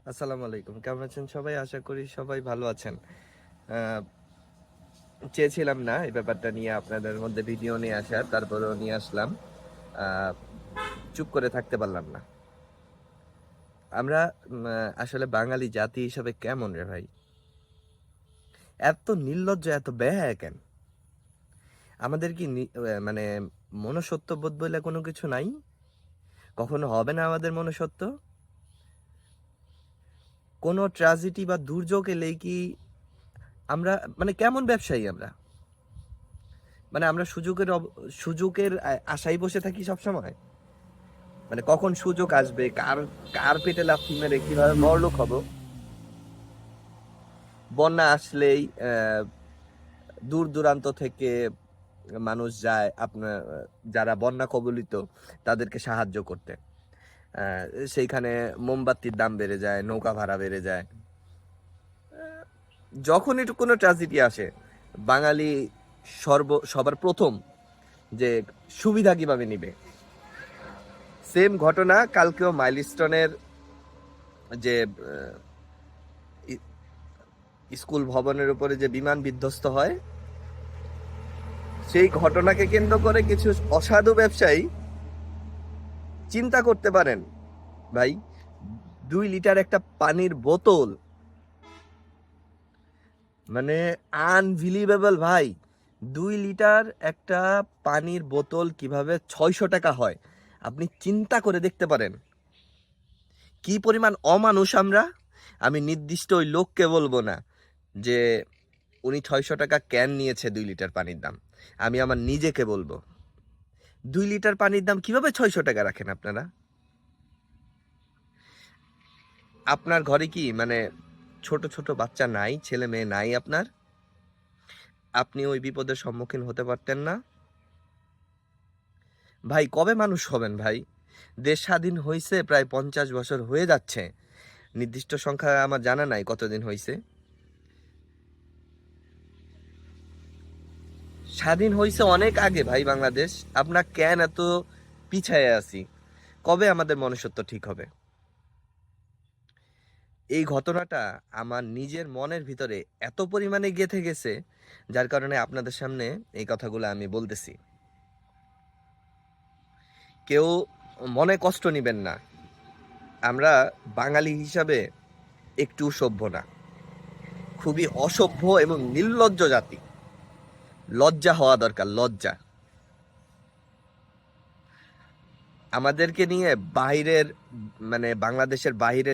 আসসালামু আলাইকুম। কেমন আছেন সবাই? আশা করি সবাই ভালো আছেন। আহ, চেয়েছিলাম না এই ব্যাপারটা নিয়ে আপনাদের মধ্যে ভিডিও নিয়ে আসার, তারপরেও নিয়ে আসলাম। আহ, চুপ করে থাকতে পারলাম না। আমরা আসলে বাঙালি জাতি হিসাবে কেমন রে ভাই? এত নির্লজ্জ, এত বেহায়া কেন? আমাদের কি মানে মনুষ্যত্ব বোধ বলে কোনো কিছু নাই? কখনো হবে না আমাদের মনুষ্যত্ব? কোনো ট্র্যাজেডি বা দুর্যোগ এলেই কি আমরা মানে কেমন ব্যবসায়ী আমরা? মানে আমরা সুযোগের আশায় বসে থাকি সব সময়। মানে কখন সুযোগ আসবে, কার কার পেটে লাথি মেরে কিভাবে বড়লোক হব। বন্যা আসলেই দূর দূরান্ত থেকে মানুষ যায় আপনার, যারা বন্যা কবলিত তাদেরকে সাহায্য করতে। আহ, সেইখানে মোমবাতির দাম বেড়ে যায়, নৌকা ভাড়া বেড়ে যায়। যখন একটু কোনো ট্র্যাজেডি আসে, বাঙালি সবার প্রথম যে সুবিধা কিভাবে নিবে। সেম ঘটনা কালকেও মাইলস্টোনের যে ই- স্কুল ভবনের উপরে যে বিমান বিধ্বস্ত হয়, সেই ঘটনাকে কেন্দ্র করে কিছু অসাধু ব্যবসায়ী চিন্তা করতে পারেন ভাই, 2 লিটার একটা পানির বোতল, মানে আনবিলিভেবল ভাই। 2 লিটার একটা পানির বোতল কিভাবে 600 টাকা হয় আপনি চিন্তা করে দেখতে পারেন। কি পরিমাণ অমানুষ আমরা। আমি নির্দিষ্ট ওই লোককে বলবো না যে উনি 600 টাকা ক্যান নিয়েছে 2 লিটার পানির দাম। আমি আমার নিজেকে বলবো, 2 লিটার পানির দাম কিভাবে 600 টাকা রাখেন আপনারা? আপনার ঘরে কি মানে ছোট ছোট বাচ্চা নাই, ছেলে মেয়ে নাই আপনার? আপনি ওই বিপদের সম্মুখীন হতে পারতেন না? ভাই কবে মানুষ হবেন ভাই? দেশ স্বাধীন হয়েছে প্রায় 50 বছর হয়ে যাচ্ছে। নির্দিষ্ট সংখ্যা আমার জানা নাই কতদিন হয়েছে। স্বাধীন হয়েছে অনেক আগে ভাই বাংলাদেশ। আপনার কেন এত পিছায় আছি? কবে আমাদের মনুষ্যত্ব ঠিক হবে? এই ঘটনাটা আমার নিজের মনের ভিতরে এত পরিমাণে গেঁথে গেছে, যার কারণে আপনাদের সামনে এই কথাগুলো আমি বলতেছি। কেউ মনে কষ্ট নিবেন না। আমরা বাঙালি হিসাবে একটু সভ্য না, খুবই অসভ্য এবং নির্লজ্জ জাতি। লজ্জা হওয়া দরকার, লজ্জা। আমাদেরকে নিয়ে বাহিরের, মানে বাংলাদেশের বাহিরে